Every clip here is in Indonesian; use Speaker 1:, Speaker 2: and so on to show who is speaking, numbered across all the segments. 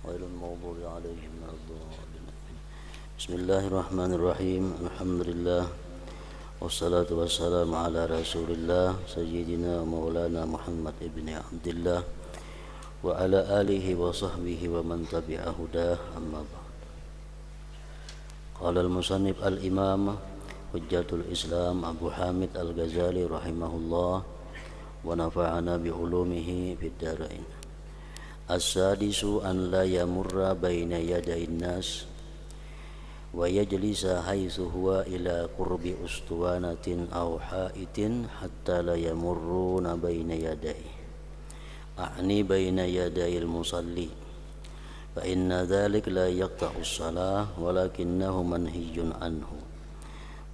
Speaker 1: غير المغضوب عليهم ولا الضالين. بسم الله الرحمن الرحيم. الحمد لله والصلاة والسلام على رسول الله سيدنا مولانا محمد ابن عبد الله وعلى آله وصحبه ومن تبع هداه. أما بعد. قال المصنف الإمام حجة الإسلام أبو حامد الغزالي رحمه الله ونفعنا بعلومه في الدارين. السادس أن لا يمر بين يدي الناس ويجلس حيث هو إلى قرب أسطوانة أو حائط حتى لا يمرون بين يديه، أعني بين يدي المصلي، فإن ذلك لا يقطع الصلاة ولكنه منهي عنه.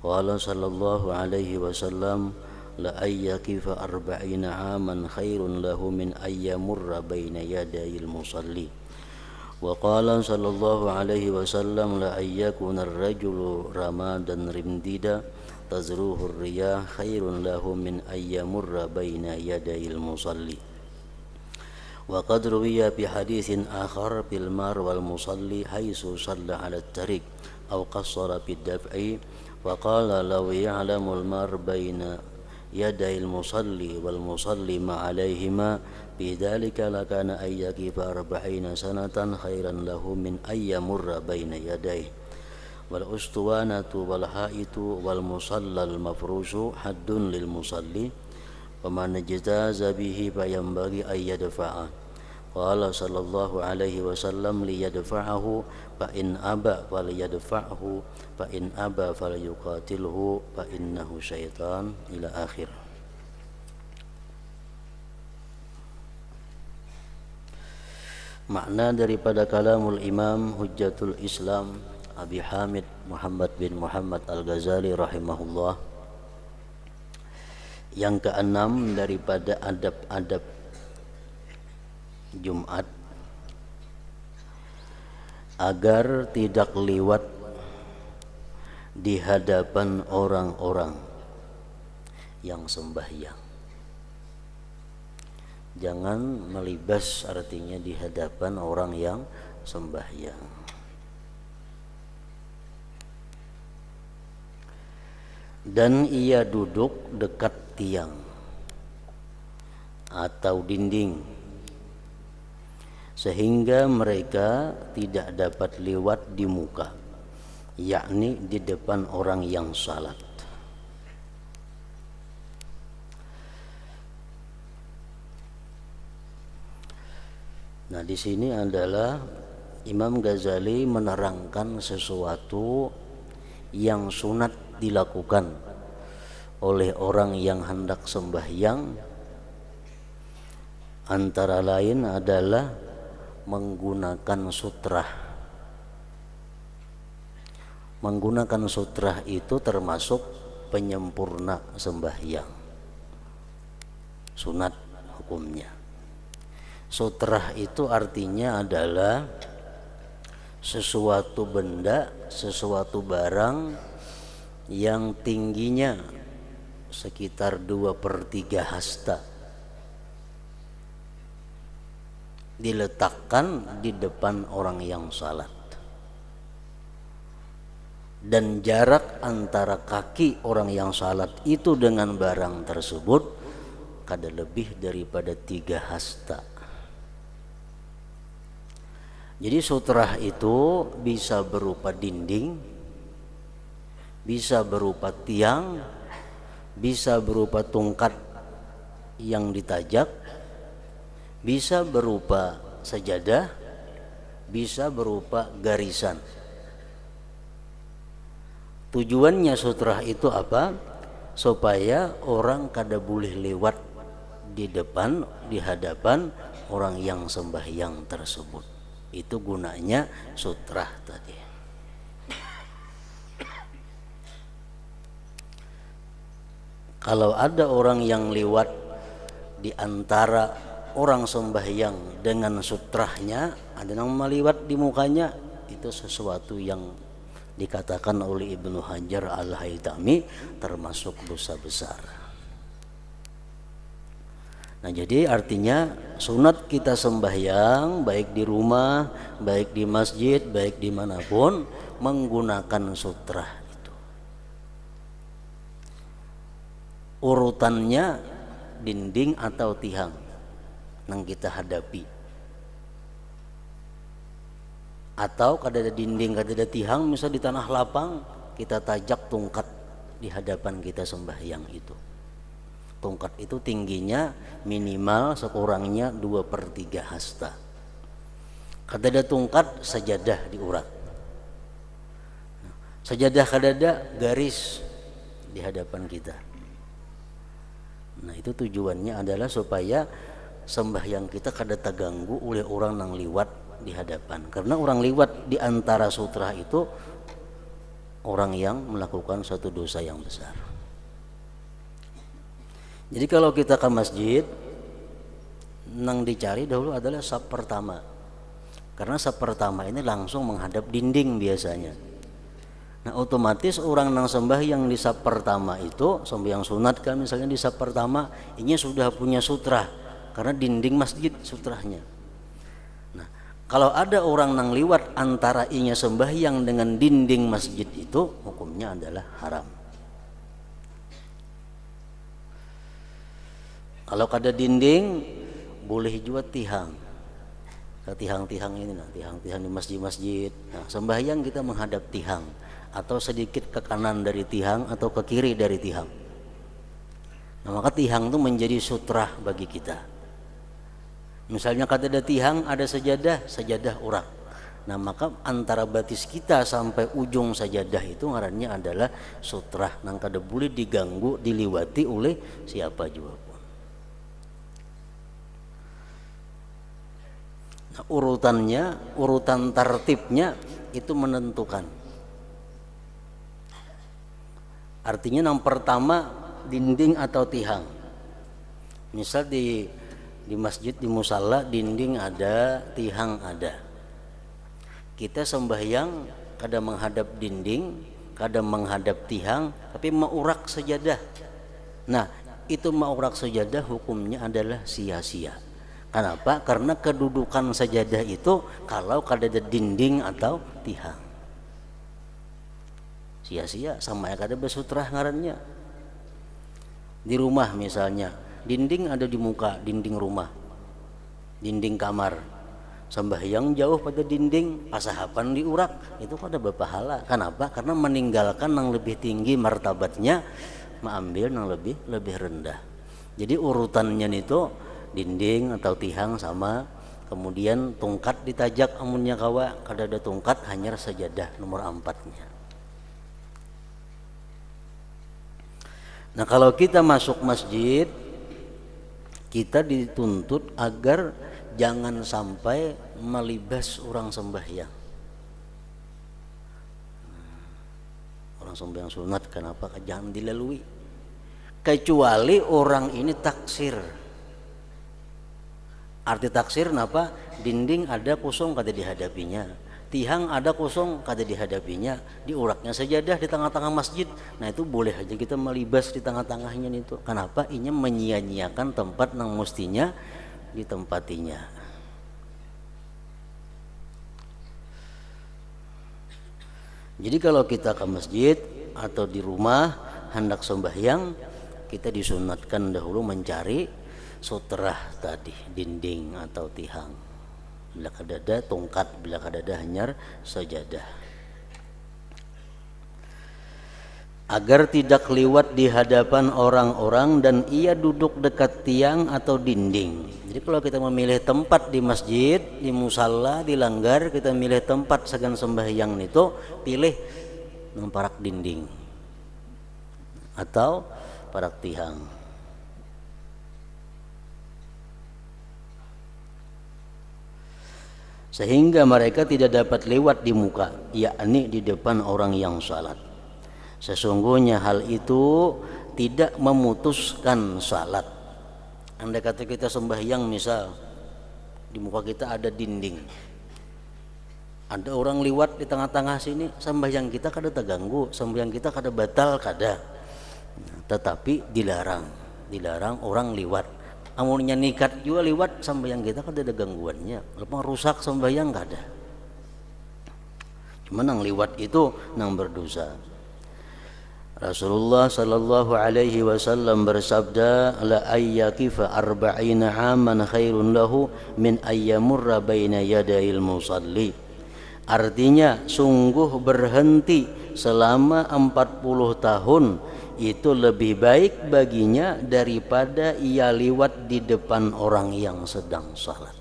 Speaker 1: قال صلى الله عليه وسلم: لأن يقف 40 عاما خير له من أن يمر بين يدي المصلي. وقال صلى الله عليه وسلم: لأن يكون الرجل رمادا رمديدا تزروه الرياح خير له من أن يمر بين يدي المصلي. وقد روي في حديث آخر في المار والمصلي حيث صلى على الطريق أو قصر في الدفع، وقال: لو يعلم المار بين يدي المصلي والمصلي ما عليهما بذلك لكان أن يقف 40 سنة خيرا له من أن يمر بين يديه. والأسطوانة والحائط والمصلى المفروش حد للمصلي، ومن اجتاز به فينبغي أن يدفعه. قال صلى الله عليه وسلم: ليدفعه فإن أبى فليدفعه فإن أبى فليقاتله فإنه syaitan ila akhir. Makna daripada kalamul Imam Hujjatul Islam Abi Hamid Muhammad bin Muhammad Al-Ghazali rahimahullah, yang keenam daripada adab-adab Jumat agar tidak liwat di hadapan orang-orang yang sembahyang. Jangan melibas, artinya di hadapan orang yang sembahyang. Dan ia duduk dekat tiang atau dinding sehingga mereka tidak dapat lewat di muka, yakni di depan orang yang salat. Nah, di sini adalah Imam Ghazali menerangkan sesuatu yang sunat dilakukan oleh orang yang hendak sembahyang, antara lain adalah menggunakan sutrah. Menggunakan sutrah itu termasuk penyempurna sembahyang, sunat hukumnya. Sutrah itu artinya adalah sesuatu benda, sesuatu barang yang tingginya sekitar 2/3 hasta, diletakkan di depan orang yang salat, dan jarak antara kaki orang yang salat itu dengan barang tersebut kada lebih daripada 3 hasta. Jadi sutrah itu bisa berupa dinding, bisa berupa tiang, bisa berupa tungkat yang ditajak, bisa berupa sajadah, bisa berupa garisan. Tujuannya sutrah itu apa? Supaya orang kada boleh lewat di depan, di hadapan orang yang sembahyang tersebut. Itu gunanya sutrah tadi. Kalau ada orang yang lewat di antara orang sembahyang dengan sutrahnya, ada yang meliwat di mukanya, itu sesuatu yang dikatakan oleh Ibnu Hajar Al-Haytami termasuk dosa besar. Nah, jadi artinya sunat kita sembahyang baik di rumah, baik di masjid, baik dimanapun menggunakan sutra itu. Urutannya dinding atau tihang yang kita hadapi. Atau kada ada dinding, kada ada tihang, misal di tanah lapang kita tajak tungkat di hadapan kita sembahyang itu. Tungkat itu tingginya minimal sekurangnya 2/3 hasta. Kada ada tungkat, sajadah diurat. Sajadah kada ada, garis di hadapan kita. Nah, itu tujuannya adalah supaya sembahyang kita kada terganggu oleh orang yang liwat di hadapan. Karena orang liwat di antara sutra itu orang yang melakukan suatu dosa yang besar. Jadi kalau kita ke masjid, yang dicari dahulu adalah saf pertama. Karena saf pertama ini langsung menghadap dinding biasanya. Nah, otomatis orang yang sembahyang di saf pertama itu, sembahyang sunat kan misalnya di saf pertama, ini sudah punya sutra. Karena dinding masjid sutranya. Nah, kalau ada orang yang liwat antara inya sembahyang dengan dinding masjid itu, hukumnya adalah haram. Kalau kada dinding, boleh juga tihang. Tihang-tihang ini, nah, tihang-tihang di masjid-masjid. Nah, sembahyang kita menghadap tihang, atau sedikit ke kanan dari tihang atau ke kiri dari tihang. Nah, maka tihang itu menjadi sutra bagi kita. Misalnya kada ada tihang, ada sajadah, sajadah urak. Nah, maka antara batis kita sampai ujung sajadah itu ngarannya adalah sutra, nang kada boleh diganggu, diliwati oleh siapa juga pun. Nah, urutan tertibnya itu menentukan. Artinya yang pertama dinding atau tihang. Misal di masjid, di musalla, dinding ada, tihang ada. Kita sembahyang kada menghadap dinding, kada menghadap tihang, tapi maurak sajadah. Nah, itu maurak sajadah hukumnya adalah sia-sia. Kenapa? Karena kedudukan sajadah itu kalau kada ada dinding atau tihang, sia-sia, sama ya kada bersutrah ngarannya. Di rumah misalnya, dinding ada di muka, dinding rumah, dinding kamar, sembahyang jauh pada dinding, pasahapan diurak, itu kada berpahala. Kenapa? Karena meninggalkan yang lebih tinggi martabatnya, mengambil yang lebih rendah. Jadi urutannya itu dinding atau tihang sama, kemudian tungkat ditajak amunnya kawa, kada ada tungkat hanya sajadah nomor 4-nya. Nah, kalau kita masuk masjid, kita dituntut agar jangan sampai melibas orang sembahyang. Orang sembahyang sunat, kenapa? Jangan dilalui. Kecuali orang ini taksir. Arti taksir kenapa? Dinding ada kosong kada dihadapinya, tihang ada kosong kada dihadapinya, diuraknya sajadah di tengah-tengah masjid. Nah, itu boleh aja kita melibas di tengah-tengahnya itu. Kenapa? Ini menyia-nyiakan tempat yang mestinya ditempatinya. Jadi kalau kita ke masjid atau di rumah hendak sembahyang, kita disunatkan dahulu mencari sutrah tadi, dinding atau tihang. Bila kada ada tungkat, bila kada ada hanyar sajadah. Agar tidak liwat di hadapan orang-orang dan ia duduk dekat tiang atau dinding. Jadi kalau kita memilih tempat di masjid, di musalla, di langgar, kita milih tempat segan sembahyang itu, pilih parak dinding atau parak tihang. Sehingga mereka tidak dapat lewat di muka, yakni di depan orang yang salat. Sesungguhnya hal itu tidak memutuskan salat. Andai kata kita sembahyang misal di muka kita ada dinding, ada orang lewat di tengah-tengah sini, sembahyang kita kada terganggu, sembahyang kita kada batal kada. Tetapi dilarang orang lewat. amunnya nikat juga liwat sembahyang kita kan ada gangguannya, lepas rusak sembahyang nggak ada. Cuma nang liwat itu nang berdosa. Rasulullah sallallahu alaihi wasallam bersabda, la ayyakifa arba'ina aman khairun lahu min ayyamurra baina yadayil musalli. Artinya sungguh berhenti selama 40 tahun itu lebih baik baginya daripada ia liwat di depan orang yang sedang salat.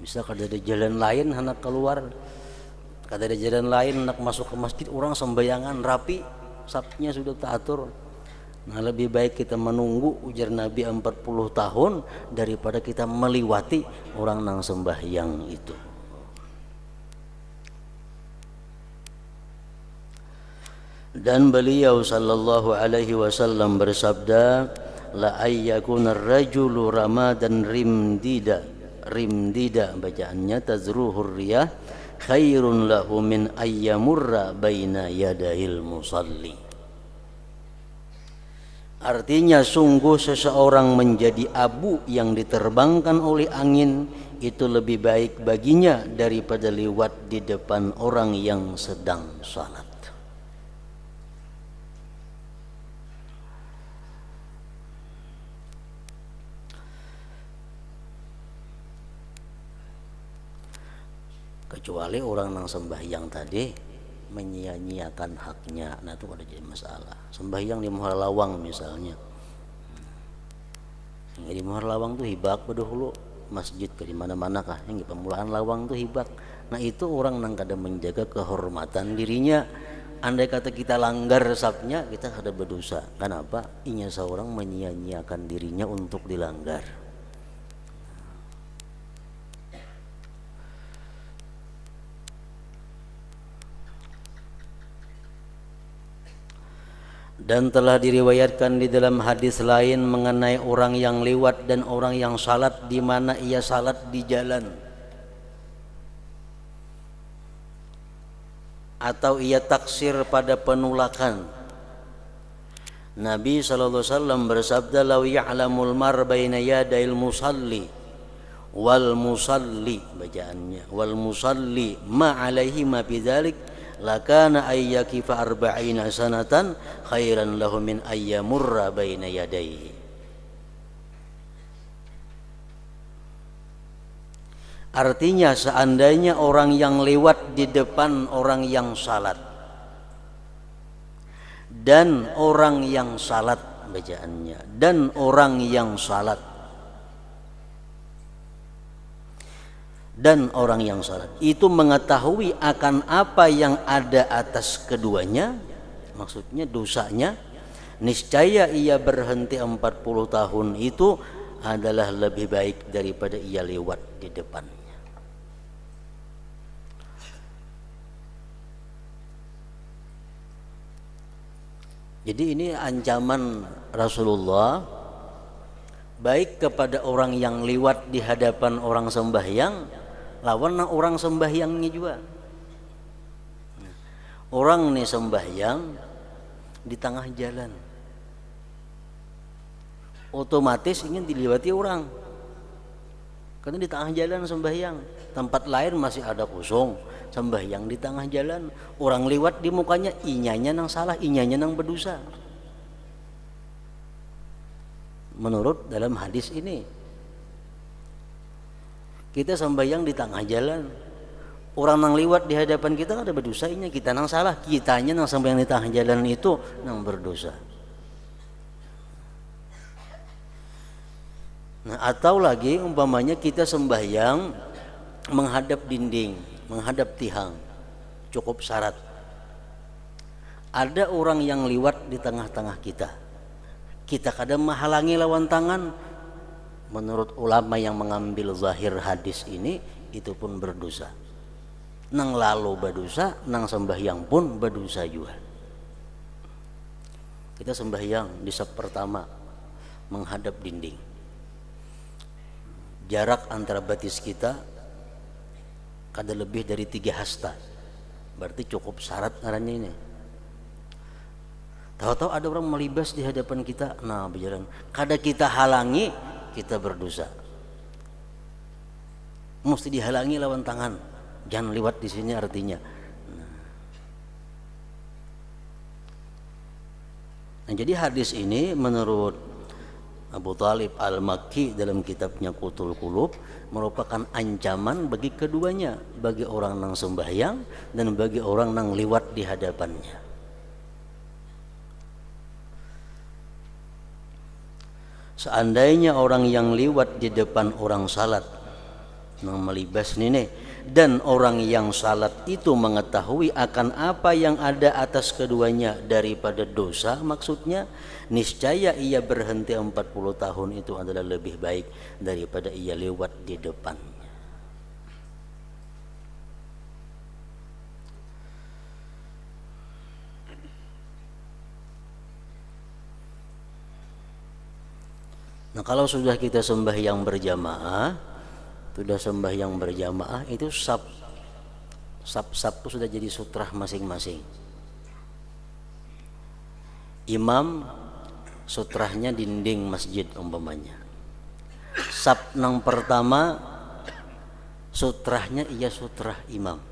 Speaker 1: Bisa kada ada jalan lain hendak keluar, kada ada jalan lain hendak masuk ke masjid, orang sembayangan rapi, sapnya sudah teratur. Nah lebih baik kita menunggu ujar Nabi 40 tahun daripada kita meliwati orang nang sembahyang itu. Dan beliau sallallahu alaihi wasallam bersabda, la ayyakuna ar-rajulu ramadan rimdida bacaannya tazruhur riyah khairun lahu min ayyamurra baina yadayil musalli. Artinya sungguh seseorang menjadi abu yang diterbangkan oleh angin itu lebih baik baginya daripada lewat di depan orang yang sedang salat. Kecuali orang nang sembahyang tadi menyia-nyiakan haknya, nah itu ada jadi masalah. Sembahyang di Muhar Lawang misalnya, di Muhar Lawang tuh hibak dahulu masjid ke di mana-mana kah, yang di pemulaan Lawang tuh hibak. Nah itu orang nang kada menjaga kehormatan dirinya. Andai kata kita langgar resapnya, kita kada berdosa. Kenapa? Inya seorang menyia-nyiakan dirinya untuk dilanggar. Dan telah diriwayatkan di dalam hadis lain mengenai orang yang lewat dan orang yang salat, di mana ia salat di jalan atau ia taksir pada penulakan. Nabi SAW bersabda, law ya'lamul mar baina yadayil musalli wal musalli bacaannya wal musalli ma alaihi ma bidzalik lakana ayyakifa arba'ina sanatan khairan lahu min ayyamurra baina yadayhi. Artinya seandainya orang yang lewat di depan orang yang salat dan orang yang salat bacaannya dan orang yang salat dan orang yang salat itu mengetahui akan apa yang ada atas keduanya, maksudnya dosanya, niscaya ia berhenti 40 tahun itu adalah lebih baik daripada ia lewat di depannya. Jadi ini ancaman Rasulullah baik kepada orang yang lewat di hadapan orang sembahyang lawan orang sembahyangnya juga. Orang nih sembahyang di tengah jalan, otomatis ingin dilewati orang karena di tengah jalan sembahyang, tempat lain masih ada kosong, sembahyang di tengah jalan, orang lewat di mukanya, inyanya nang salah, inyanya nang berdosa. Menurut dalam hadis ini, kita sembahyang di tengah jalan, orang nang liwat di hadapan kita ada berdosanya, kita nang salah, kitanya nang sembahyang di tengah jalan itu nang berdosa. Nah, atau lagi umpamanya kita sembahyang menghadap dinding, menghadap tiang, cukup syarat. Ada orang yang liwat di tengah-tengah kita, kita kadang menghalangi lawan tangan. Menurut ulama yang mengambil zahir hadis ini, itu pun berdosa. Nang lalu berdosa, nang sembahyang pun berdosa juga. Kita sembahyang di saf pertama menghadap dinding, jarak antara batis kita kada lebih dari 3 hasta, berarti cukup syarat ngarannya ini. Tahu-tahu ada orang melibas di hadapan kita, nah berjalan. Kada kita halangi, kita berdosa. Mesti dihalangi lawan tangan. Jangan lewat di sini artinya. Nah, jadi hadis ini menurut Abu Talib Al-Makki dalam kitabnya Qutul Qulub merupakan ancaman bagi keduanya, bagi orang nang sembahyang dan bagi orang nang liwat di hadapannya. Seandainya orang yang liwat di depan orang salat nang melibas nini, dan orang yang salat itu mengetahui akan apa yang ada atas keduanya daripada dosa, maksudnya niscaya ia berhenti 40 tahun itu adalah lebih baik daripada ia lewat di depannya. Nah, kalau sudah kita sembahyang berjamaah, itu sab itu sudah jadi sutrah masing-masing. Imam sutrahnya dinding masjid umpamanya. Sab nang pertama sutrahnya ia sutrah imam.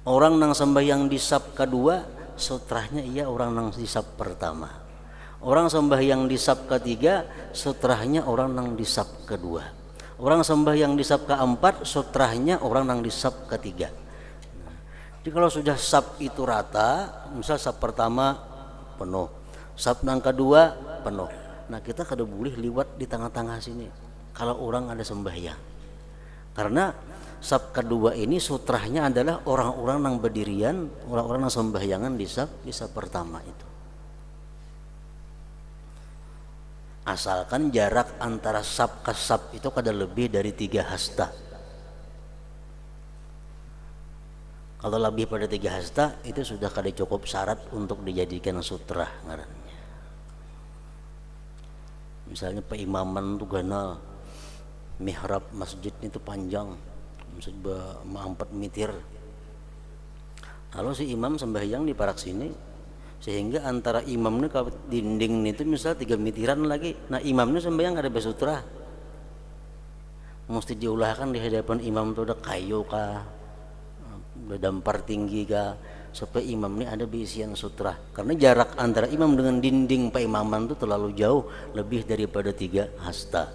Speaker 1: Orang nang sembahyang di sab kedua sutrahnya ia orang nang di sab pertama. Orang sembahyang di sab ketiga sutrahnya orang nang di sab kedua. Orang sembahyang di sab keempat sutrahnya orang nang di sab ketiga. Jadi kalau sudah sab itu rata, misal sab pertama penuh, sab nang kedua penuh. Nah, kita kada boleh liwat di tengah-tengah sini kalau orang ada sembahyang. Karena sab kedua ini sutrahnya adalah orang-orang nang berdirian, orang-orang nang sembahyangan di sab pertama itu. Asalkan jarak antara sab ke sab itu kada lebih dari 3 hasta. Kalau lebih pada 3 hasta itu sudah kada cukup syarat untuk dijadikan sutrah ngarannya. Misalnya peimaman itu gana mihrab masjid itu panjang, maksudnya 4 meter. Lalu si imam sembahyang di parak sini, sehingga antara imamnya ke dinding itu misal 3 meteran lagi. Nah, imamnya sembahyang ada bersutra, mesti diulahkan di hadapan imam itu ada kayu kah, ada dampar tinggi kah, supaya imamnya ada berisian sutra. Karena jarak antara imam dengan dinding peimaman itu terlalu jauh, lebih daripada 3 hasta.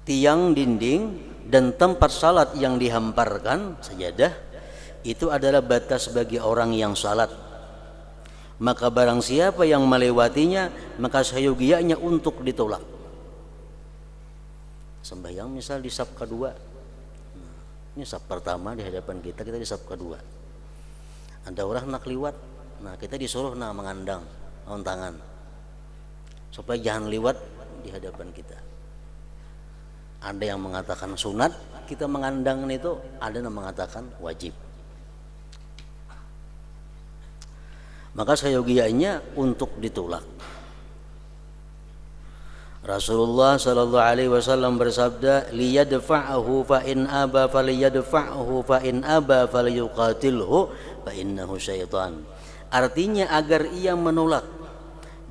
Speaker 1: Tiang dinding dan tempat salat yang dihamparkan sajadah itu adalah batas bagi orang yang salat. Maka barang siapa yang melewatinya, maka sayogianya untuk ditolak. Sembahyang misal di saf kedua, ini saf pertama di hadapan kita di saf kedua. Ada orang nak liwat, nah kita disuruh mengandang on tangan supaya jangan liwat di hadapan kita. Ada yang mengatakan sunat, kita mengandang itu, ada yang mengatakan wajib. Maka sayogianya untuk ditolak. Rasulullah sallallahu alaihi wasallam bersabda, liyadfa'ahu fa in aba falyadfa'hu fa in aba falyuqatilhu fa innahu syaitan. Artinya agar ia menolak.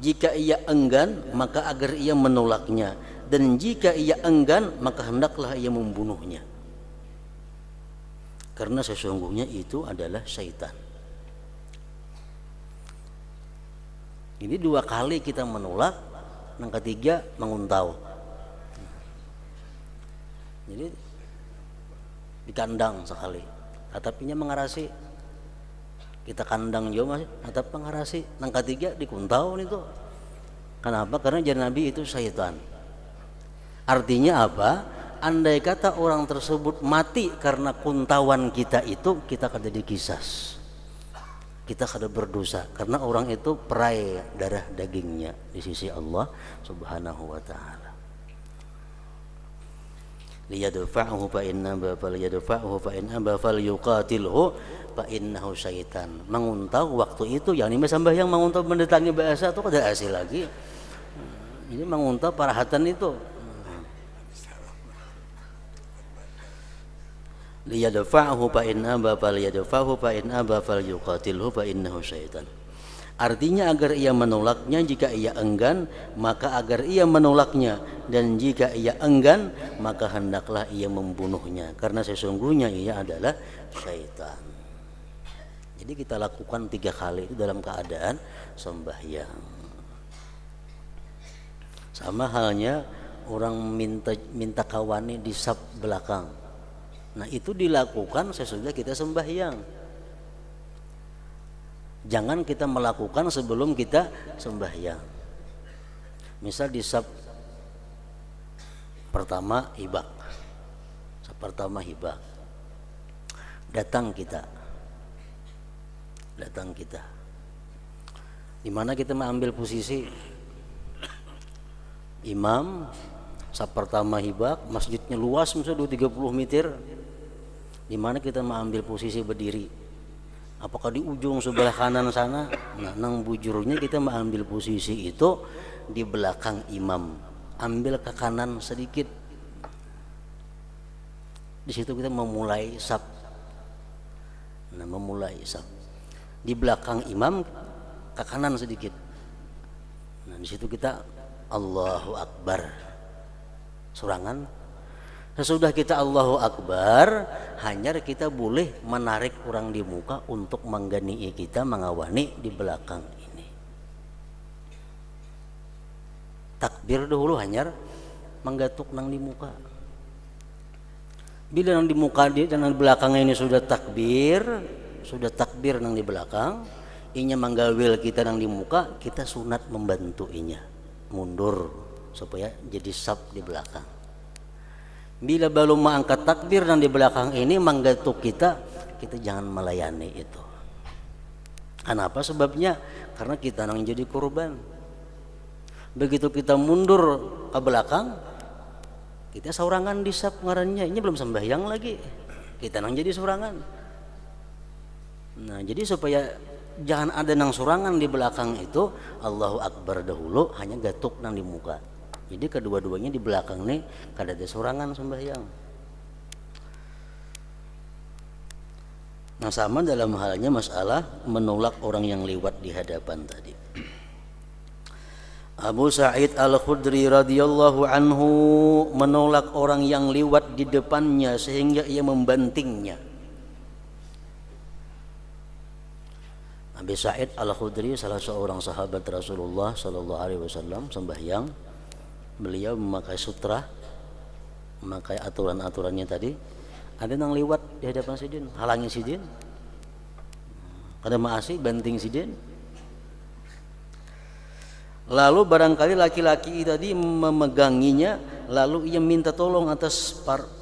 Speaker 1: Jika ia enggan, maka agar ia menolaknya. Dan jika ia enggan, maka hendaklah ia membunuhnya. Karena sesungguhnya itu adalah syaitan. Ini 2 kali kita menolak, yang ketiga menguntau. Jadi dikandang sekali, atapinya mengarasi. Kita kandang juga masih, atap mengarasi. Yang ketiga dikuntau itu. Kenapa? Karena jangan Nabi itu syaitan. Artinya apa? Andai kata orang tersebut mati karena kuntawan kita itu, kita kada dikisas, kita kada berdosa, karena orang itu perai darah dagingnya di sisi Allah Subhanahu wa taala. Liyadfa'hu fa inna falyadfa'hu fa in aba falyuqatilhu fa innahu syaitan. Menguntau waktu itu yang ini sembahyang menguntau mendatangi bahasa itu kada asli lagi. Ini menguntau parahatan itu. liyadfa'hu fa in aba falyadfa'hu fa in aba falyuqatilhu fa innahu syaitan. Artinya agar ia menolaknya jika ia enggan, maka agar ia menolaknya, dan jika ia enggan maka hendaklah ia membunuhnya, karena sesungguhnya ia adalah syaitan. Jadi kita lakukan 3 kali itu dalam keadaan sembahyang. Sama halnya orang minta kawani di saf belakang. Nah itu dilakukan sesudah kita sembahyang. Jangan kita melakukan sebelum kita sembahyang. Misal di saf pertama hibah, saf pertama hibah, datang kita, di mana kita mengambil posisi imam. Saf pertama hibah, masjidnya luas misalnya 30 meter, di mana kita mengambil posisi berdiri. Apakah di ujung sebelah kanan sana? Nah, nang bujurnya kita mengambil posisi itu di belakang imam. Ambil ke kanan sedikit. Di situ kita memulai saf. Nah, memulai saf. Di belakang imam ke kanan sedikit. Nah, di situ kita Allahu Akbar. Surangan. Sesudah kita Allahu Akbar, hanya kita boleh menarik orang di muka untuk menggani kita, mengawani di belakang ini. Takbir dahulu hanya menggatuk nang di muka. Bila nang di muka dia dan nang di belakang ini sudah takbir nang di belakang, inya menggawil kita nang di muka, kita sunat membantu inya mundur supaya jadi saf di belakang. Bila belum mengangkat takbir dan di belakang ini menggatuk kita jangan melayani itu. Kenapa sebabnya? Karena kita nang jadi korban. Begitu kita mundur ke belakang, kita saurangan di saf ngarannya. Ini belum sembahyang lagi, kita nang jadi saurangan. Nah, jadi supaya jangan ada nang saurangan di belakang itu, Allahu Akbar dahulu, hanya gatuk nang di muka. Jadi kedua-duanya di belakang nih kada ada sorangan sembahyang. Nah sama dalam halnya masalah menolak orang yang lewat di hadapan tadi. Abu Sa'id Al-Khudri radhiyallahu anhu menolak orang yang lewat di depannya sehingga ia membantingnya. Abu Sa'id Al-Khudri salah seorang sahabat Rasulullah sallallahu alaihi wasallam sembahyang. Beliau memakai sutra, memakai aturan-aturannya tadi. Ada yang lewat di hadapan sidin, halangi sidin. Kada maasi banting sidin. Lalu barangkali laki-laki tadi memeganginya, lalu ia minta tolong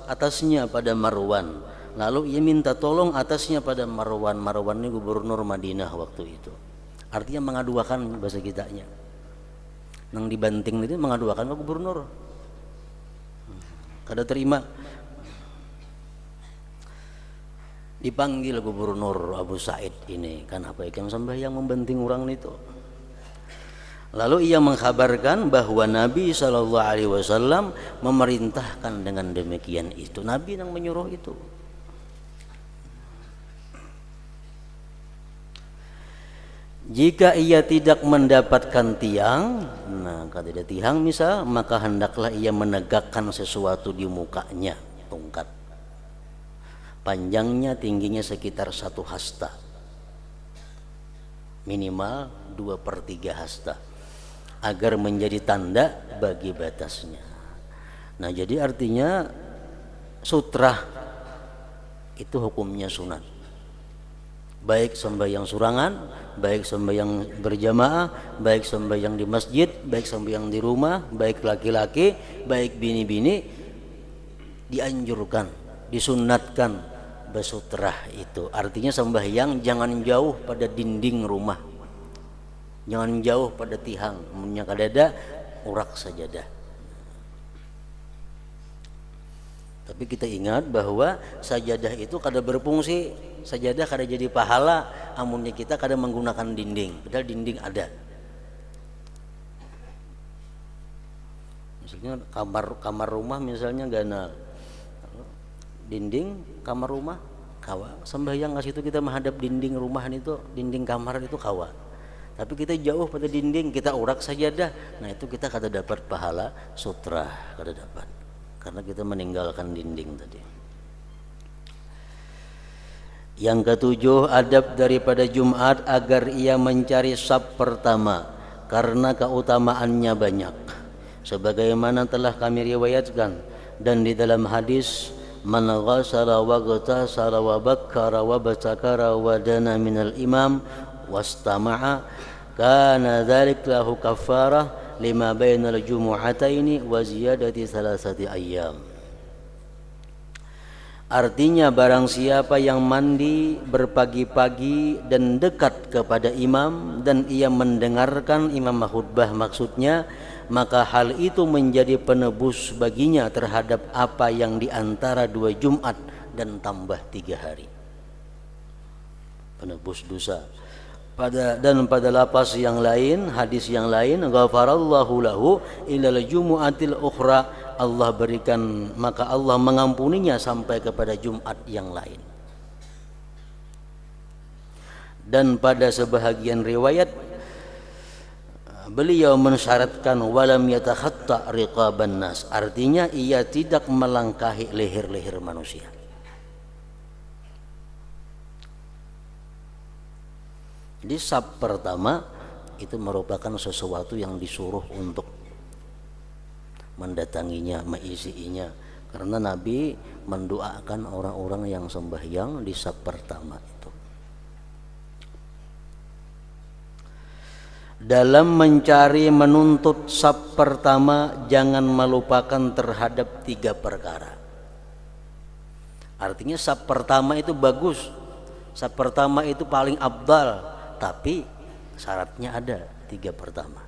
Speaker 1: atasnya pada Marwan. Lalu ia minta tolong atasnya pada Marwan. Marwan ini gubernur Madinah waktu itu. Artinya mengaduakan bahasa kitanya. Nang dibanting itu mengaduakan ke gubernur. Kada terima. Dipanggil gubernur Abu Sa'id ini, kan apa ikan sembahyang membanting orang itu. Lalu ia mengkabarkan bahwa Nabi SAW memerintahkan dengan demikian itu. Nabi yang menyuruh itu. Jika ia tidak mendapatkan tiang, nah kalau tidak tiang misal, maka hendaklah ia menegakkan sesuatu di mukanya, tongkat. Panjangnya tingginya sekitar 1 hasta, minimal 2/3 hasta, agar menjadi tanda bagi batasnya. Nah jadi artinya sutra itu hukumnya sunat. Baik sembahyang surangan, baik sembahyang berjamaah, baik sembahyang di masjid, baik sembahyang di rumah, baik laki-laki, baik bini-bini, dianjurkan, disunnatkan bersutrah itu. Artinya sembahyang jangan jauh pada dinding rumah, jangan jauh pada tiang, punya kadada urak sajadah. Tapi kita ingat bahwa sajadah itu kada berfungsi, sajadah kada jadi pahala amunnya kita kada menggunakan dinding, padahal dinding ada. Misalnya kamar rumah misalnya ganal, dinding kamar rumah kawa. Sembahyang ke situ kita menghadap dinding rumah itu, dinding kamar itu kawa. Tapi kita jauh pada dinding, kita urak sajadah. Nah itu kita kada dapat pahala sutra, kada dapat. Karena kita meninggalkan dinding tadi. Yang ketujuh, adab daripada Jumat agar ia mencari saf pertama karena keutamaannya banyak. Sebagaimana telah kami riwayatkan dan di dalam hadis, man ghasala wa ghtasala wa bakkara wa batakara wa dana minal imam wastama'a kana dzalik lahu kaffarah lima bainal jumu'ataini wa ziyadati salasati ayyam. Artinya barang siapa yang mandi berpagi-pagi dan dekat kepada imam dan ia mendengarkan imam khutbah maksudnya, maka hal itu menjadi penebus baginya terhadap apa yang di antara 2 Jumat dan tambah 3 hari. Penebus dosa. Pada lapas yang lain, hadis yang lain, ghafarallahu lahu ilal jumu'atil ukhra, Allah berikan, maka Allah mengampuninya sampai kepada Jumat yang lain. Dan pada sebahagian riwayat beliau mensyaratkan walam yatakhatta riqaban nas, artinya ia tidak melangkahi leher-leher manusia. Jadi saf pertama itu merupakan sesuatu yang disuruh untuk mendatanginya, mengisinya. Karena Nabi mendoakan orang-orang yang sembahyang di saf pertama itu. Dalam mencari menuntut saf pertama jangan melupakan terhadap 3 perkara. Artinya saf pertama itu bagus, saf pertama itu paling afdal. Tapi syaratnya ada 3 pertama.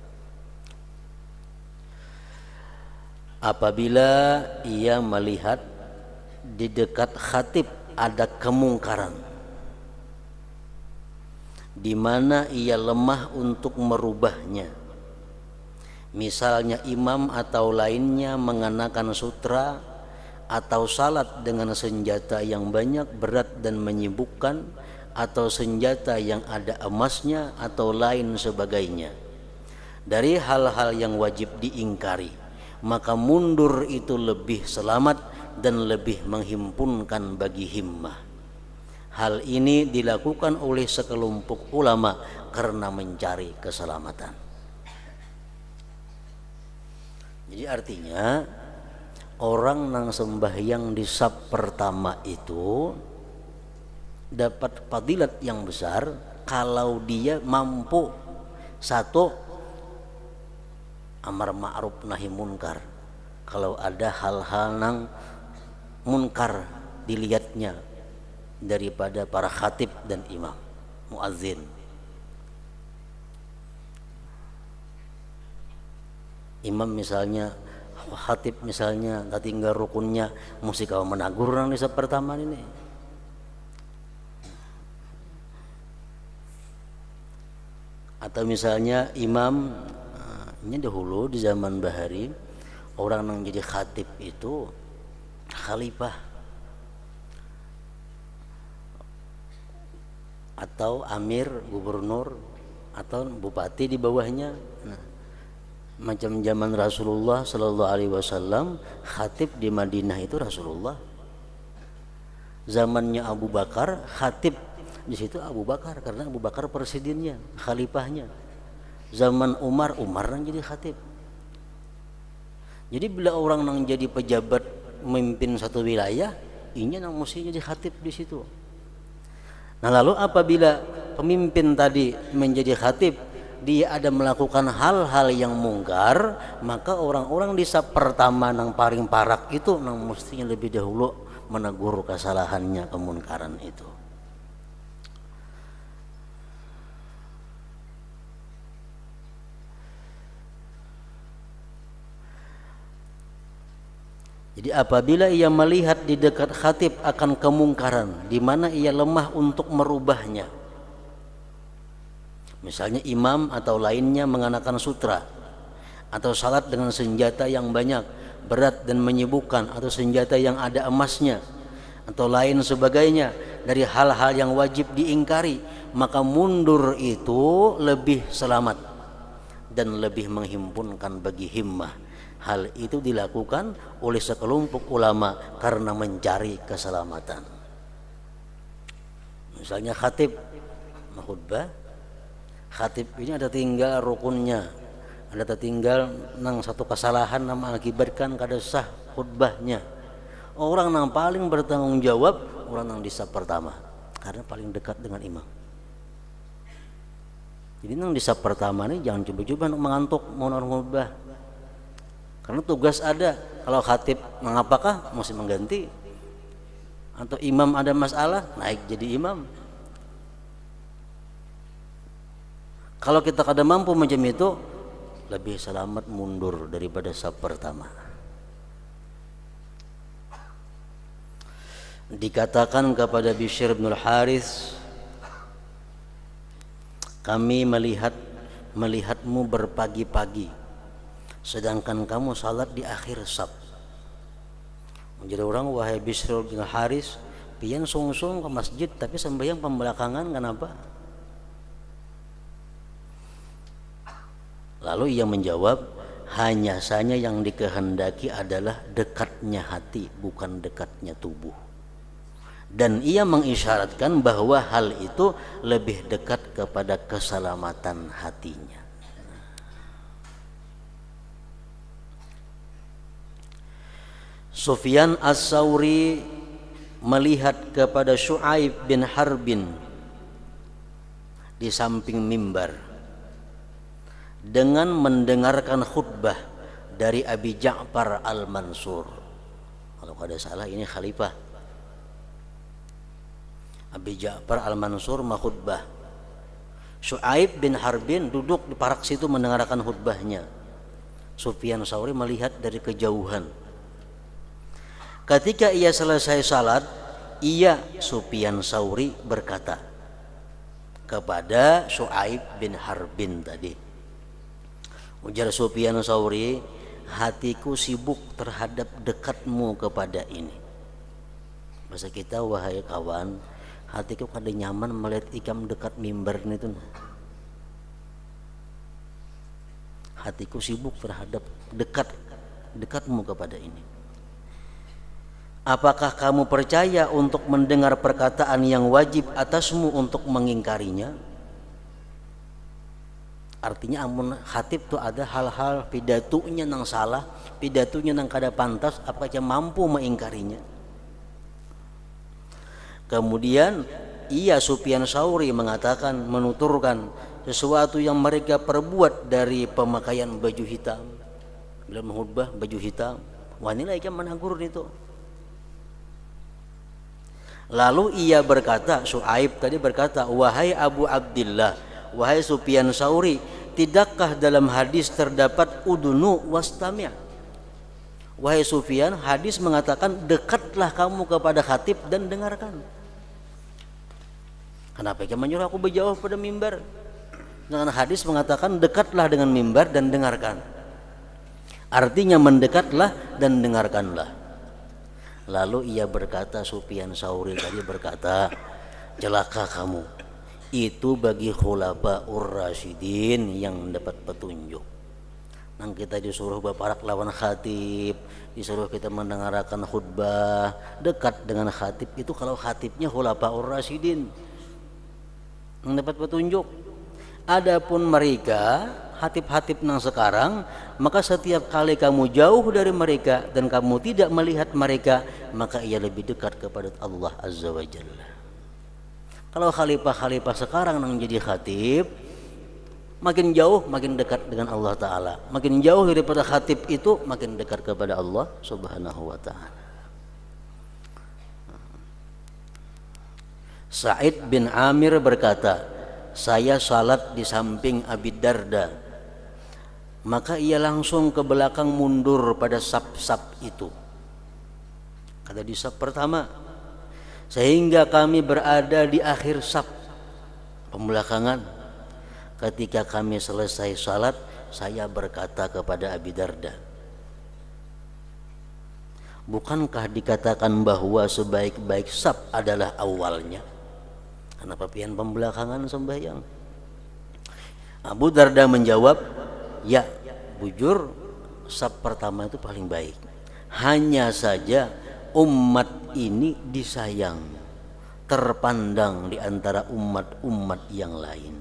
Speaker 1: Apabila ia melihat di dekat khatib ada kemungkaran di mana ia lemah untuk merubahnya, misalnya imam atau lainnya mengenakan sutra atau salat dengan senjata yang banyak, berat dan menyibukkan, atau senjata yang ada emasnya atau lain sebagainya dari hal-hal yang wajib diingkari, maka mundur itu lebih selamat dan lebih menghimpunkan bagi himmah. Hal ini dilakukan oleh sekelompok ulama karena mencari keselamatan. Jadi artinya orang yang sembahyang di saf pertama itu dapat fadilat yang besar kalau dia mampu, 1, amar ma'ruf nahi munkar. Kalau ada hal-hal yang munkar dilihatnya daripada para khatib dan imam muazzin. Imam misalnya, khatib misalnya, tinggal rukunnya mesti kau menagur orang di saf pertama ini. Atau misalnya imam, ini dahulu di zaman Bahari orang yang jadi khatib itu khalifah atau amir, gubernur atau bupati di bawahnya. Nah, macam zaman Rasulullah Sallallahu Alaihi Wasallam, khatib di Madinah itu Rasulullah. Zamannya Abu Bakar, khatib di situ Abu Bakar karena Abu Bakar presidennya, khalifahnya. Zaman Umar yang jadi khatib. Jadi bila orang yang jadi pejabat memimpin satu wilayah, ini yang mesti jadi khatib di situ. Nah lalu apabila pemimpin tadi menjadi khatib, dia ada melakukan hal-hal yang mungkar, maka orang-orang di saf pertama yang paling parak itu yang mestinya lebih dahulu menegur kesalahannya, kemunkaran itu. Jadi apabila ia melihat di dekat khatib akan kemungkaran di mana ia lemah untuk merubahnya, misalnya imam atau lainnya mengenakan sutra atau salat dengan senjata yang banyak, berat dan menyibukkan, atau senjata yang ada emasnya, atau lain sebagainya dari hal-hal yang wajib diingkari, maka mundur itu lebih selamat dan lebih menghimpunkan bagi himmah. Hal itu dilakukan oleh sekelompok ulama karena mencari keselamatan. Misalnya khatib khutbah, khatib ini ada tinggal rukunnya, ada tertinggal nang satu kesalahan nama akibatkan kada sah khutbahnya. Orang yang paling bertanggung jawab orang yang di saf pertama karena paling dekat dengan imam. Jadi yang di saf pertama ini jangan coba-coba mengantuk mau orang khutbah. Karena tugas ada. Kalau khatib mengapakah mesti mengganti. Atau imam ada masalah naik jadi imam. Kalau kita kada mampu macam itu, lebih selamat mundur daripada saf pertama. Dikatakan kepada Bishr bin Al-Harith, kami melihatmu berpagi-pagi, sedangkan kamu salat di akhir saf. Menjadi orang, wahai Bishr bin Al-Harith, pian sungsung ke masjid tapi sembahyang pembelakangan, kenapa? Lalu ia menjawab, hanya saja yang dikehendaki adalah dekatnya hati, bukan dekatnya tubuh. Dan ia mengisyaratkan bahwa hal itu lebih dekat kepada keselamatan hatinya. Sufyan As-Sauri melihat kepada Syu'aib bin Harbin di samping mimbar dengan mendengarkan khutbah dari Abi Ja'far Al-Mansur. Kalau ada salah ini khalifah. Abi Ja'far Al-Mansur khutbah. Syu'aib bin Harbin duduk di parak situ mendengarkan khutbahnya. Sufyan Sauri melihat dari kejauhan. Ketika ia selesai salat, ia Sufyan Sauri berkata kepada Syu'aib bin Harbin tadi. Ujar Sufyan Sauri, hatiku sibuk terhadap dekatmu kepada ini. Bahasa kita, wahai kawan, hatiku kada nyaman melihat ikam dekat mimbar itu. Hatiku sibuk terhadap dekatmu kepada ini. Apakah kamu percaya untuk mendengar perkataan yang wajib atasmu untuk mengingkarinya? Artinya amun khatib tu ada hal-hal pidatunya nang salah, pidatunya nang kada pantas, apakah mampu mengingkarinya? Kemudian ia Sufyan Sauri mengatakan, menuturkan sesuatu yang mereka perbuat dari pemakaian baju hitam. Bila menghutbah baju hitam, wanita ikan menegur itu. Lalu ia berkata, Syu'aib tadi berkata, wahai Abu Abdillah, wahai Sufyan Sauri, tidakkah dalam hadis terdapat udunu wastami'? Wahai Sufyan, hadis mengatakan dekatlah kamu kepada khatib dan dengarkan. Kenapa ia menyuruh aku berjauh pada mimbar? Dengan hadis mengatakan dekatlah dengan mimbar dan dengarkan. Artinya mendekatlah dan dengarkanlah. Lalu ia berkata, Sufyan Sauri tadi berkata, celaka kamu. Itu bagi khulafaur rasyidin yang dapat petunjuk. Nang kita disuruh berparak lawan khatib, disuruh kita mendengarkan khutbah, dekat dengan khatib itu kalau khatibnya khulafaur rasyidin yang dapat petunjuk. Adapun mereka hatib-hatib nang sekarang, maka setiap kali kamu jauh dari mereka dan kamu tidak melihat mereka, maka ia lebih dekat kepada Allah Azza wa Jalla. Kalau khalifah-khalifah sekarang nang jadi khatib, makin jauh makin dekat dengan Allah Ta'ala, makin jauh daripada khatib itu makin dekat kepada Allah Subhanahu wa Ta'ala. Sa'id bin Amir berkata, saya salat di samping Abi Darda, maka ia langsung ke belakang mundur pada saf-saf itu. Kata di saf pertama, sehingga kami berada di akhir saf pembelakangan. Ketika kami selesai salat, saya berkata kepada Abi Darda, Bukankah dikatakan bahwa sebaik-baik saf adalah awalnya? Kenapa pian pembelakangan sembahyang? Abu Darda menjawab, ya, bujur saf pertama itu paling baik. Hanya saja umat ini disayang, terpandang di antara umat-umat yang lain.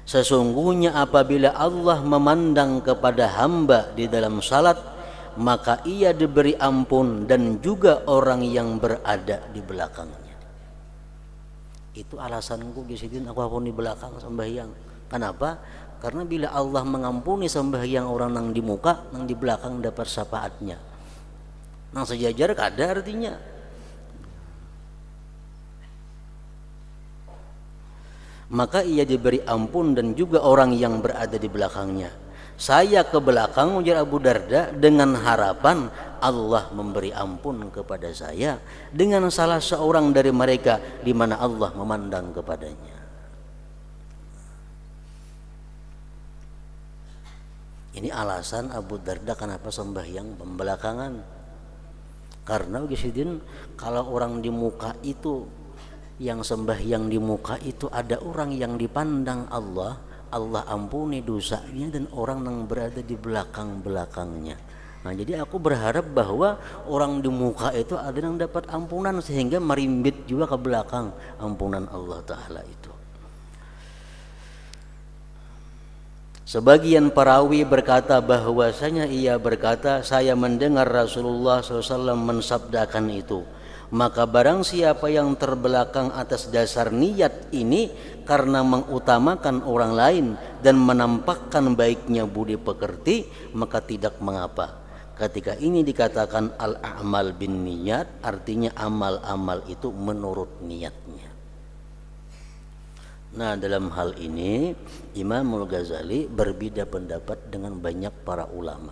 Speaker 1: Sesungguhnya apabila Allah memandang kepada hamba di dalam salat, maka ia diberi ampun dan juga orang yang berada di belakangnya. Itu alasanku gisidin aku di belakang sembahyang. Kenapa? Karena bila Allah mengampuni sembahyang orang nang di muka, nang di belakang dapat syafaatnya. Nang sejajar kada artinya. Maka ia diberi ampun dan juga orang yang berada di belakangnya. Saya ke belakang, ujar Abu Darda, dengan harapan Allah memberi ampun kepada saya dengan salah seorang dari mereka di mana Allah memandang kepadanya. Ini alasan Abu Darda kenapa sembahyang pembelakangan. Karena gisidin, kalau orang di muka itu, yang sembahyang di muka itu ada orang yang dipandang Allah, Allah ampuni dosanya dan orang yang berada di belakang-belakangnya. Nah, jadi aku berharap bahwa orang di muka itu ada yang dapat ampunan sehingga merimbit juga ke belakang ampunan Allah Ta'ala itu. Sebagian perawi berkata bahwasanya ia berkata, saya mendengar Rasulullah SAW mensabdakan itu. Maka barang siapa yang terbelakang atas dasar niat ini karena mengutamakan orang lain dan menampakkan baiknya budi pekerti, maka tidak mengapa. Ketika ini dikatakan al-a'mal bin niyat, artinya amal-amal itu menurut niatnya. Nah, dalam hal ini Imam Al-Ghazali berbeda pendapat dengan banyak para ulama.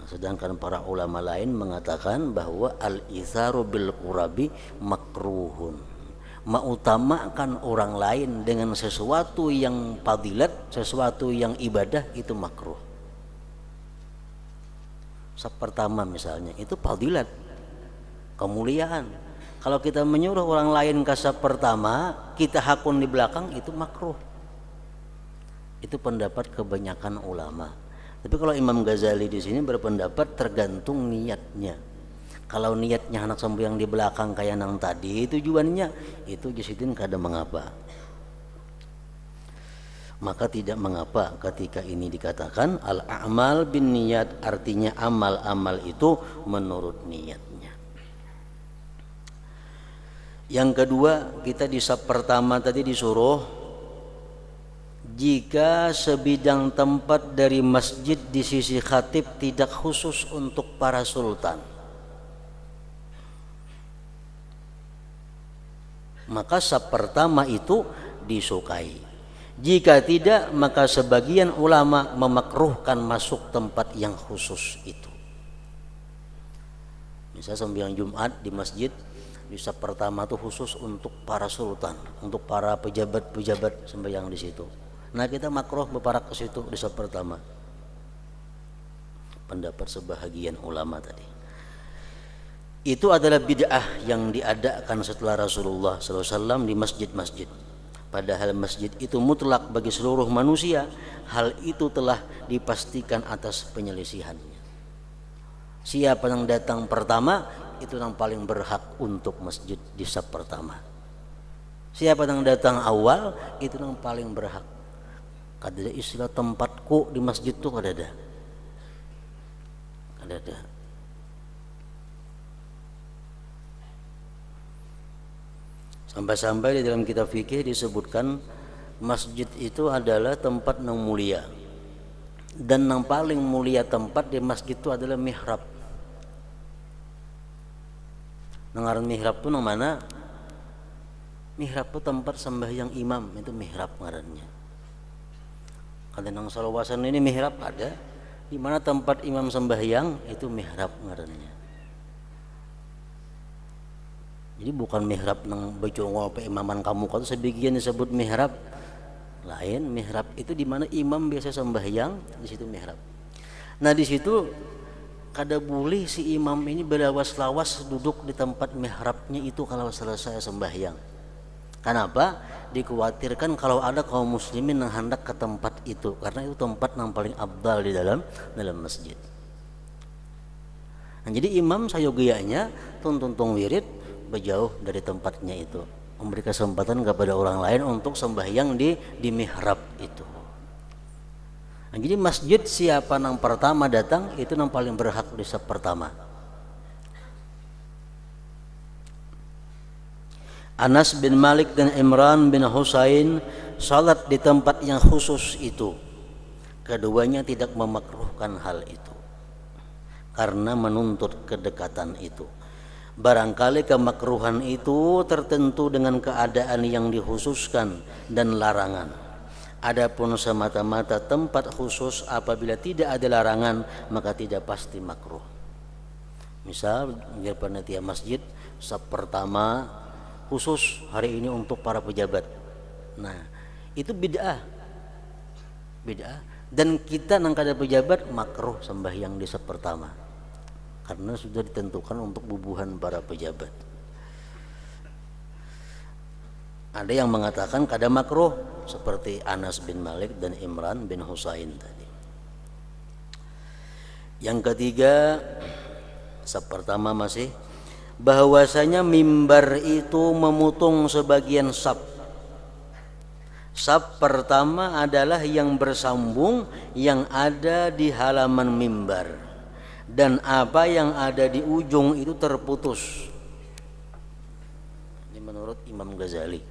Speaker 1: Sedangkan para ulama lain mengatakan bahwa al-itharu bil qurabi makruhun. Mengutamakan orang lain dengan sesuatu yang fadilat, sesuatu yang ibadah, itu makruh. Pertama misalnya itu fadilat, kemuliaan. Kalau kita menyuruh orang lain ke saf pertama, kita hakun di belakang, itu makruh. Itu pendapat kebanyakan ulama. Tapi kalau Imam Ghazali di sini berpendapat tergantung niatnya. Kalau niatnya anak sembahyang di belakang kayak nang tadi, tujuannya itu jisidin kada mengapa. Maka tidak mengapa ketika ini dikatakan al-a'mal bin niyat, artinya amal-amal itu menurut niatnya. Yang kedua, kita di saf pertama tadi disuruh jika sebidang tempat dari masjid di sisi khatib tidak khusus untuk para sultan, maka saf pertama itu disukai. Jika tidak, maka sebagian ulama memakruhkan masuk tempat yang khusus itu. Misal sembahyang Jumat di masjid, di saf pertama itu khusus untuk para sultan, untuk para pejabat-pejabat sembahyang di situ. Nah, kita makruh berparak ke situ di saf pertama. Pendapat sebahagian ulama tadi. Itu adalah bid'ah yang diadakan setelah Rasulullah SAW di masjid-masjid. Padahal masjid itu mutlak bagi seluruh manusia. Hal itu telah dipastikan atas penyelisihannya. Siapa yang datang pertama, itu yang paling berhak untuk masjid di saf pertama. Siapa yang datang awal, itu yang paling berhak. Kada ada istilah tempatku di masjid itu, kada ada. Kada ada. Sampai-sampai di dalam kitab fikih disebutkan masjid itu adalah tempat yang mulia. Dan yang paling mulia tempat di masjid itu adalah mihrab. Ngaran mihrab itu nang mana? Mihrab itu tempat sembahyang imam, itu mihrab ngarannya. Kalau nang salawasan ini mihrab ada, di mana tempat imam sembahyang itu mihrab ngarannya. Jadi bukan mihrab nang bejongol peimaman kamu, kalau sebagian disebut mihrab. Lain, mihrab itu di mana imam biasa sembahyang, di situ mihrab. Nah, di situ kada boleh si imam ini berlawas-lawas duduk di tempat mihrabnya itu kalau selesai sembahyang. Kenapa? Dikhawatirkan kalau ada kaum muslimin yang hendak ke tempat itu, karena itu tempat yang paling abdal di dalam masjid. Nah, jadi imam sayogianya tuntung wirid berjauh dari tempatnya itu, memberi kesempatan kepada orang lain untuk sembahyang di mihrab itu. Nah, jadi masjid siapa yang pertama datang itu yang paling berhak di saf pertama. Anas bin Malik dan Imran bin Husain salat di tempat yang khusus itu. Keduanya tidak memakruhkan hal itu karena menuntut kedekatan itu. Barangkali kemakruhan itu tertentu dengan keadaan yang dikhususkan dan larangan. Adapun semata-mata tempat khusus apabila tidak ada larangan maka tidak pasti makruh. Misal di panitia masjid saf pertama khusus hari ini untuk para pejabat. Nah, itu bid'ah. Dan kita nang kada pejabat makruh sembahyang di saf pertama. Karena sudah ditentukan untuk bubuhan para pejabat. Ada yang mengatakan kada makruh seperti Anas bin Malik dan Imran bin Husain tadi. Yang ketiga, saf pertama masih bahwasanya mimbar itu memutung sebagian saf. Saf pertama adalah yang bersambung yang ada di halaman mimbar, dan apa yang ada di ujung itu terputus. Ini menurut Imam Ghazali.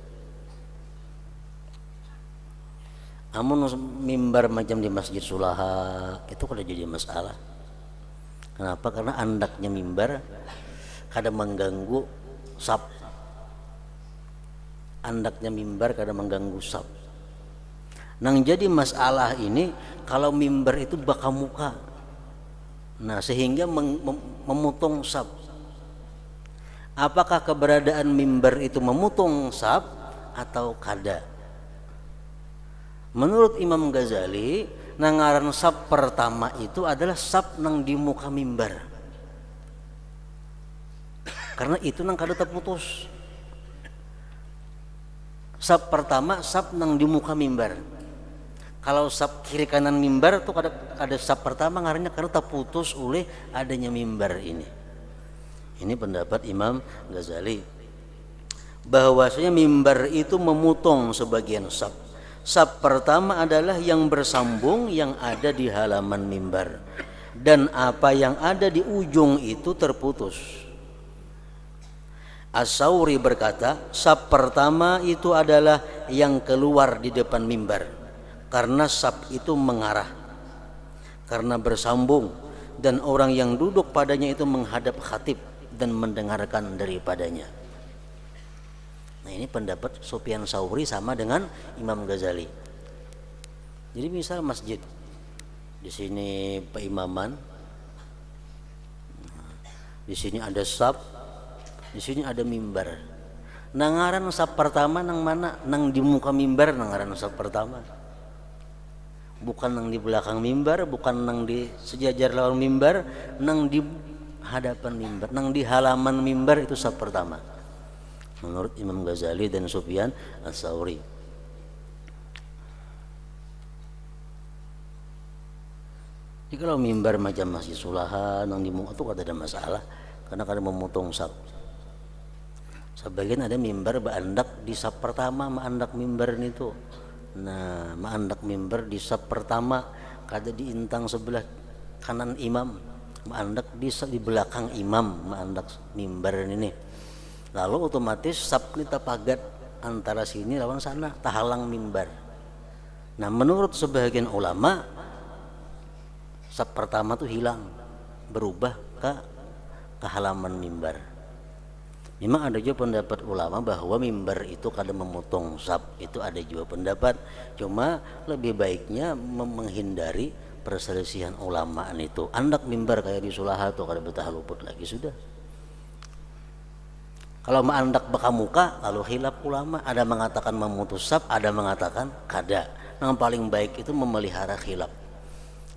Speaker 1: Amun mimbar macam di Masjid Sulaha itu kada jadi masalah. Kenapa? Karena andaknya mimbar kada mengganggu saf. Andaknya mimbar kada mengganggu saf. Nang jadi masalah ini kalau mimbar itu baka muka. Nah, sehingga memutong saf. Apakah keberadaan mimbar itu memutong saf atau kada? Menurut Imam Ghazali, nangaran saf pertama itu adalah saf nang di muka mimbar. Karena itu nang kada terputus. Saf pertama saf nang di muka mimbar. Kalau saf kiri kanan mimbar itu kada saf pertama ngarannya karena terputus oleh adanya mimbar ini. Ini pendapat Imam Ghazali. Bahwasanya mimbar itu memutong sebagian saf. Saf pertama adalah yang bersambung yang ada di halaman mimbar, dan apa yang ada di ujung itu terputus. As-Sauri berkata, saf pertama itu adalah yang keluar di depan mimbar, karena saf itu mengarah, karena bersambung, dan orang yang duduk padanya itu menghadap khatib dan mendengarkan daripadanya. Nah, ini pendapat Sufyan Tsauri sama dengan Imam Ghazali. Jadi misal masjid di sini peimaman, di sini ada saf, di sini ada mimbar. Nangaran saf pertama nang mana? Nang di muka mimbar nangaran saf pertama. Bukan nang di belakang mimbar, bukan nang di sejajar lawan mimbar, nang di hadapan mimbar, nang di halaman mimbar itu saf pertama. Menurut Imam Ghazali dan Sufyan Ats-Tsauri. Jadi kalau mimbar macam Masjid Sulaha nang di muka itu kada ada masalah karena kada memotong saf. Sebagian ada mimbar baandak di saf pertama, maandak mimbar itu. Nah, maandak mimbar di saf pertama kada diintang sebelah kanan imam, maandak di belakang imam, maandak mimbar ini. Lalu otomatis saf kita pagat antara sini lawan sana, tahalang mimbar. Nah, menurut sebagian ulama saf pertama tuh hilang, berubah ke halaman mimbar. Memang ada juga pendapat ulama bahwa mimbar itu kada memotong saf, itu ada juga pendapat. Cuma lebih baiknya menghindari perselisihan ulama itu. Andak mimbar kayak di Sulaha tuh kada betah luput lagi sudah. Kalau maandak baka muka, lalu khilaf ulama, ada mengatakan memutus saf, ada mengatakan kada. Yang paling baik itu memelihara khilaf.